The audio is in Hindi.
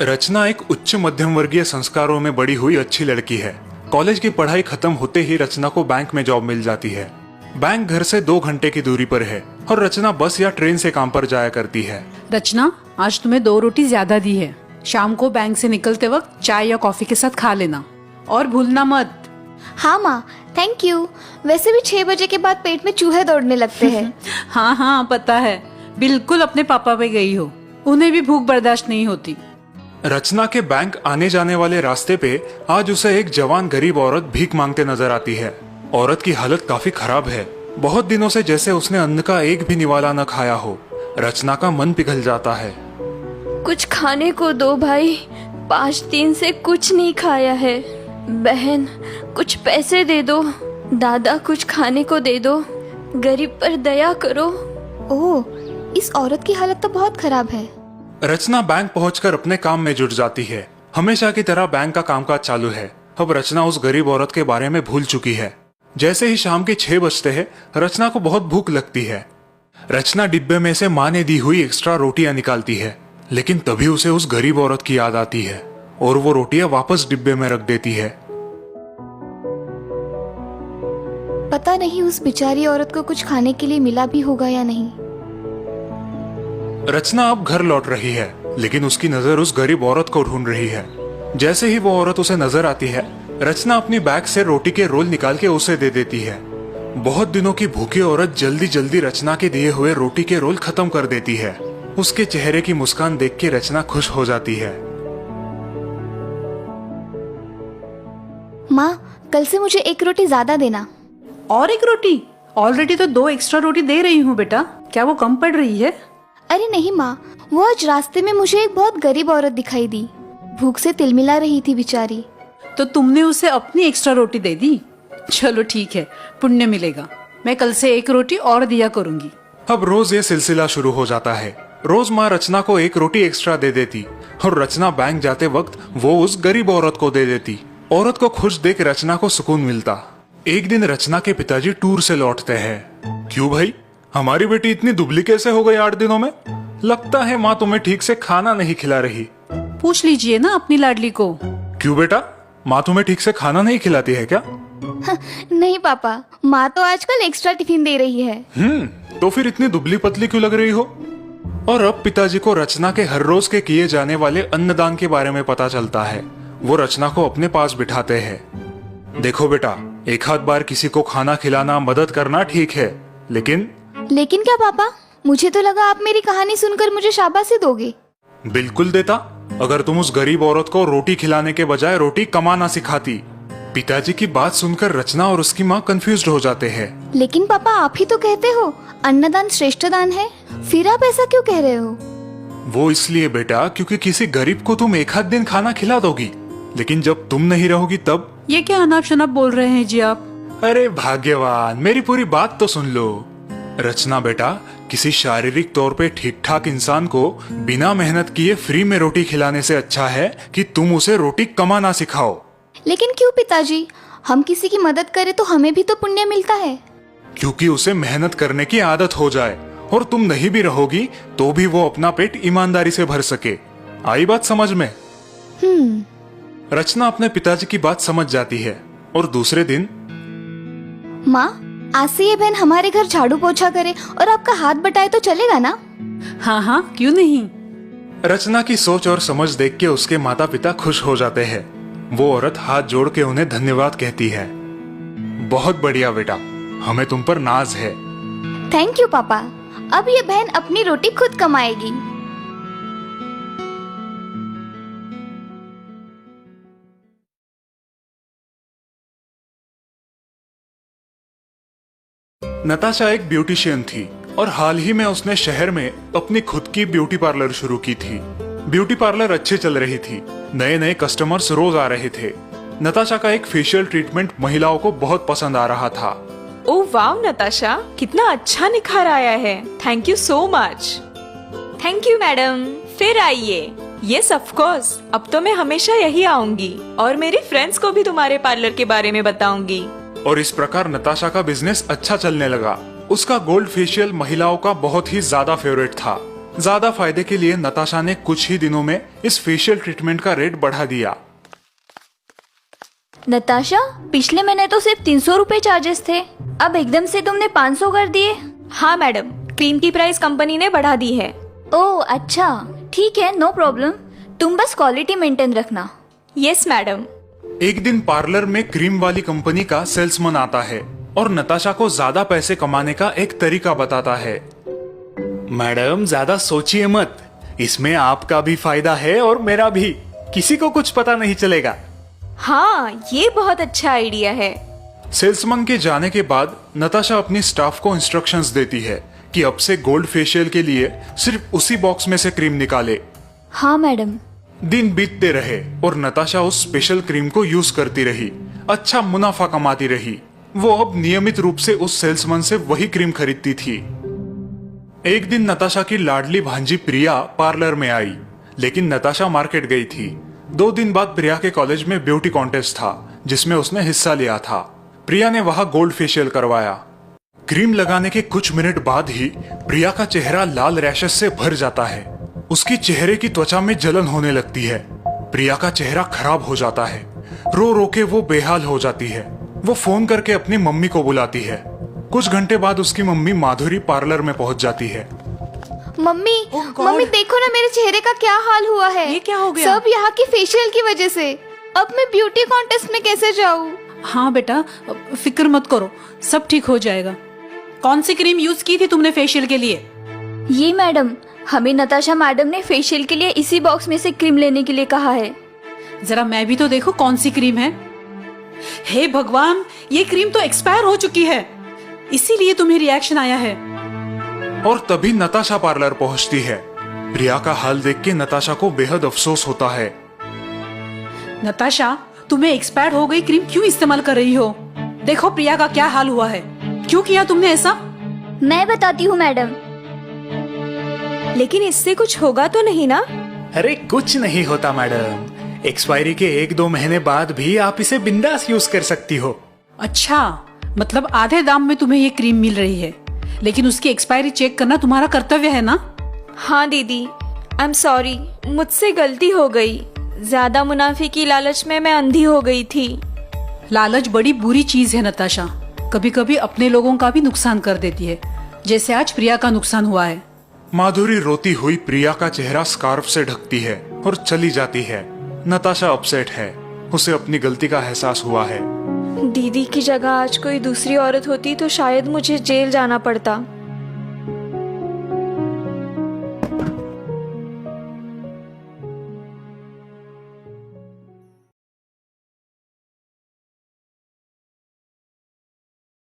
रचना एक उच्च मध्यम वर्गीय संस्कारों में बड़ी हुई अच्छी लड़की है। कॉलेज की पढ़ाई खत्म होते ही रचना को बैंक में जॉब मिल जाती है। बैंक घर से 2 घंटे की दूरी पर है और रचना बस या ट्रेन से काम पर जाया करती है। रचना, आज तुम्हें 2 रोटी ज्यादा दी है। शाम को बैंक से निकलते वक्त चाय या कॉफी के साथ खा लेना और भूलना मत। हाँ माँ, थैंक यू। वैसे भी 6 बजे के बाद पेट में चूहे दौड़ने लगते हैं। हाँ हाँ पता है, बिल्कुल अपने पापा पे गई हो। उन्हें भी भूख बर्दाश्त नहीं होती। रचना के बैंक आने जाने वाले रास्ते पे आज उसे एक जवान गरीब औरत भीख मांगते नजर आती है। औरत की हालत काफी खराब है। बहुत दिनों से जैसे उसने अन्न का एक भी निवाला न खाया हो। रचना का मन पिघल जाता है। कुछ खाने को दो भाई, 5 दिन से कुछ नहीं खाया है। बहन, कुछ पैसे दे दो। दादा, कुछ खाने को दे दो। गरीब पर दया करो। ओह, इस औरत की हालत तो बहुत खराब है। रचना बैंक पहुंचकर अपने काम में जुट जाती है। हमेशा की तरह बैंक का कामकाज चालू है। अब रचना उस गरीब औरत के बारे में भूल चुकी है। जैसे ही शाम के 6 बजते हैं, रचना को बहुत भूख लगती है। रचना डिब्बे में से माँ ने दी हुई एक्स्ट्रा रोटियां निकालती है, लेकिन तभी उसे उस गरीब औरत की याद आती है और वो रोटियां वापस डिब्बे में रख देती है। पता नहीं उस बेचारी औरत को कुछ खाने के लिए मिला भी होगा या नहीं। रचना अब घर लौट रही है, लेकिन उसकी नजर उस गरीब औरत को ढूंढ रही है। जैसे ही वो औरत उसे नजर आती है, रचना अपनी बैग से रोटी के रोल निकाल के उसे दे देती है। बहुत दिनों की भूखी औरत जल्दी जल्दी रचना के दिए हुए रोटी के रोल खत्म कर देती है। उसके चेहरे की मुस्कान देख के रचना खुश हो जाती है। माँ, कल से मुझे 1 रोटी ज्यादा देना। और 1 रोटी? ऑलरेडी तो 2 एक्स्ट्रा रोटी दे रही हूँ बेटा। क्या वो कम पड़ रही है? अरे नहीं माँ, वो आज रास्ते में मुझे एक बहुत गरीब औरत दिखाई दी। भूख से तिलमिला रही थी बेचारी। तो तुमने उसे अपनी एक्स्ट्रा रोटी दे दी? चलो ठीक है, पुण्य मिलेगा। मैं कल से 1 रोटी और दिया करूंगी। अब रोज ये सिलसिला शुरू हो जाता है। रोज माँ रचना को 1 रोटी एक्स्ट्रा दे देती और रचना बैंक जाते वक्त वो उस गरीब औरत को दे देती। औरत को खुश देख रचना को सुकून मिलता। एक दिन रचना के पिताजी टूर से लौटते हैं। क्यों भाई, हमारी बेटी इतनी दुबली कैसे हो गई 8 दिनों में? लगता है माँ तुम्हें ठीक से खाना नहीं खिला रही। पूछ लीजिए ना अपनी लाडली को। क्यों बेटा, माँ तुम्हें ठीक से खाना नहीं खिलाती है क्या? नहीं पापा, माँ तो आजकल एक्स्ट्रा टिफिन दे रही है। तो फिर इतनी दुबली पतली क्यों लग रही हो? और अब पिताजी को रचना के हर रोज के किए जाने वाले अन्नदान के बारे में पता चलता है। वो रचना को अपने पास बिठाते हैं। देखो बेटा, एक आध बार किसी को खाना खिलाना, मदद करना ठीक है, लेकिन क्या पापा? मुझे तो लगा आप मेरी कहानी सुनकर मुझे शाबाशी दोगे। बिल्कुल देता, अगर तुम उस गरीब औरत को रोटी खिलाने के बजाय रोटी कमाना सिखाती। पिताजी की बात सुनकर रचना और उसकी माँ कंफ्यूज्ड हो जाते हैं। लेकिन पापा, आप ही तो कहते हो अन्नदान श्रेष्ठ दान है। फिर आप ऐसा क्यों कह रहे हो? वो इसलिए बेटा, क्योंकि किसी गरीब को तुम एक आध दिन खाना खिला दोगी, लेकिन जब तुम नहीं रहोगी तब। ये क्या अनाप शनाप बोल रहे हैं जी आप? अरे भाग्यवान, मेरी पूरी बात तो सुन लो। रचना बेटा, किसी शारीरिक तौर पे ठीक ठाक इंसान को बिना मेहनत किए फ्री में रोटी खिलाने से अच्छा है कि तुम उसे रोटी कमाना सिखाओ। लेकिन क्यों पिताजी? हम किसी की मदद करें तो हमें भी तो पुण्य मिलता है। क्योंकि उसे मेहनत करने की आदत हो जाए और तुम नहीं भी रहोगी तो भी वो अपना पेट ईमानदारी से भर सके। आई बात समझ में? रचना अपने पिताजी की बात समझ जाती है और दूसरे दिन। माँ, आज से ये बहन हमारे घर झाड़ू पोछा करे और आपका हाथ बटाए तो चलेगा ना? हाँ हाँ, क्यों नहीं। रचना की सोच और समझ देख के उसके माता पिता खुश हो जाते हैं। वो औरत हाथ जोड़ के उन्हें धन्यवाद कहती है। बहुत बढ़िया बेटा, हमें तुम पर नाज है। थैंक यू पापा। अब ये बहन अपनी रोटी खुद कमाएगी। नताशा एक ब्यूटिशियन थी और हाल ही में उसने शहर में अपनी खुद की ब्यूटी पार्लर शुरू की थी। ब्यूटी पार्लर अच्छी चल रही थी। नए नए कस्टमर्स रोज आ रहे थे। नताशा का एक फेशियल ट्रीटमेंट महिलाओं को बहुत पसंद आ रहा था। ओह वाव नताशा, कितना अच्छा निखार आया है। Thank you so much. Thank you madam, फिर आइए। यस ऑफ कोर्स, अब तो मैं हमेशा यही आऊंगी और मेरी फ्रेंड्स को भी तुम्हारे पार्लर के बारे में बताऊंगी। और इस प्रकार नताशा का बिजनेस अच्छा चलने लगा। उसका गोल्ड फेशियल महिलाओं का बहुत ही ज्यादा फेवरेट था। ज्यादा फायदे के लिए नताशा ने कुछ ही दिनों में इस फेशियल ट्रीटमेंट का रेट बढ़ा दिया। नताशा, पिछले महीने तो सिर्फ 300 रुपए चार्जेस थे, अब एकदम से तुमने 500 कर दिए। हाँ मैडम, क्रीम की प्राइस कंपनी ने बढ़ा दी है। ओह अच्छा, ठीक है, नो प्रॉब्लम। तुम बस क्वालिटी मेंटेन रखना। Yes madam. एक दिन पार्लर में क्रीम वाली कंपनी का सेल्समैन आता है और नताशा को ज्यादा पैसे कमाने का एक तरीका बताता है। मैडम, ज्यादा सोचिए मत, इसमें आपका भी फायदा है और मेरा भी, किसी को कुछ पता नहीं चलेगा। हाँ, ये बहुत अच्छा आइडिया है। सेल्समैन के जाने के बाद नताशा अपनी स्टाफ को इंस्ट्रक्शंस देती है कि अब से गोल्ड फेशियल के लिए सिर्फ उसी बॉक्स में से क्रीम निकाले। हाँ मैडम। दिन बीतते रहे और नताशा उस स्पेशल क्रीम को यूज करती रही, अच्छा मुनाफा कमाती रही। वो अब नियमित रूप से उस सेल्समैन से वही क्रीम खरीदती थी। एक दिन नताशा की लाडली भांजी प्रिया पार्लर में आई, लेकिन नताशा मार्केट गई थी। 2 दिन बाद प्रिया के कॉलेज में ब्यूटी कॉन्टेस्ट था जिसमें उसने हिस्सा लिया था। प्रिया ने वहां गोल्ड फेशियल करवाया। क्रीम लगाने के कुछ मिनट बाद ही प्रिया का चेहरा लाल रैशेस से भर जाता है। उसकी चेहरे की त्वचा में जलन होने लगती है। प्रिया का चेहरा खराब हो जाता है। रो रो के वो बेहाल हो जाती है। वो फोन करके अपनी मम्मी को बुलाती है। कुछ घंटे बाद उसकी मम्मी माधुरी पार्लर में पहुंच जाती है। मम्मी, मम्मी देखो ना मेरे चेहरे का क्या हाल हुआ है। ये क्या हो गया? सब यहाँ की फेशियल की वजह से। अब मैं ब्यूटी कॉन्टेस्ट में कैसे जाऊँ? हाँ बेटा, फिक्र मत करो, सब ठीक हो जाएगा। कौन सी क्रीम यूज की थी तुमने फेशियल के लिए? ये मैडम, हमें नताशा मैडम ने फेशियल के लिए इसी बॉक्स में से क्रीम लेने के लिए कहा है। जरा मैं भी तो देखो कौन सी क्रीम है। हे भगवान, ये क्रीम तो एक्सपायर हो चुकी है, इसीलिए तुम्हें रिएक्शन आया है। और तभी नताशा पार्लर पहुंचती है। प्रिया का हाल देख के नताशा को बेहद अफसोस होता है। नताशा, तुम्हें एक्सपायर हो गई क्रीम क्यों इस्तेमाल कर रही हो? देखो प्रिया का क्या हाल हुआ है। क्यों किया तुमने ऐसा? मैं बताती हूँ मैडम। लेकिन इससे कुछ होगा तो नहीं ना? अरे कुछ नहीं होता मैडम, एक्सपायरी के 1-2 महीने बाद भी आप इसे बिंदास यूज कर सकती हो। अच्छा, मतलब आधे दाम में तुम्हें ये क्रीम मिल रही है, लेकिन उसकी एक्सपायरी चेक करना तुम्हारा कर्तव्य है ना? हाँ दीदी, आई एम सॉरी, मुझसे गलती हो गई। ज्यादा मुनाफे की लालच में मैं अंधी हो गई थी। लालच बड़ी बुरी चीज है नताशा, कभी कभी अपने लोगों का भी नुकसान कर देती है, जैसे आज प्रिया का नुकसान हुआ है। माधुरी रोती हुई प्रिया का चेहरा स्कार्फ से ढकती है और चली जाती है। नताशा अपसेट है, उसे अपनी गलती का एहसास हुआ है। दीदी की जगह आज कोई दूसरी औरत होती तो शायद मुझे जेल जाना पड़ता।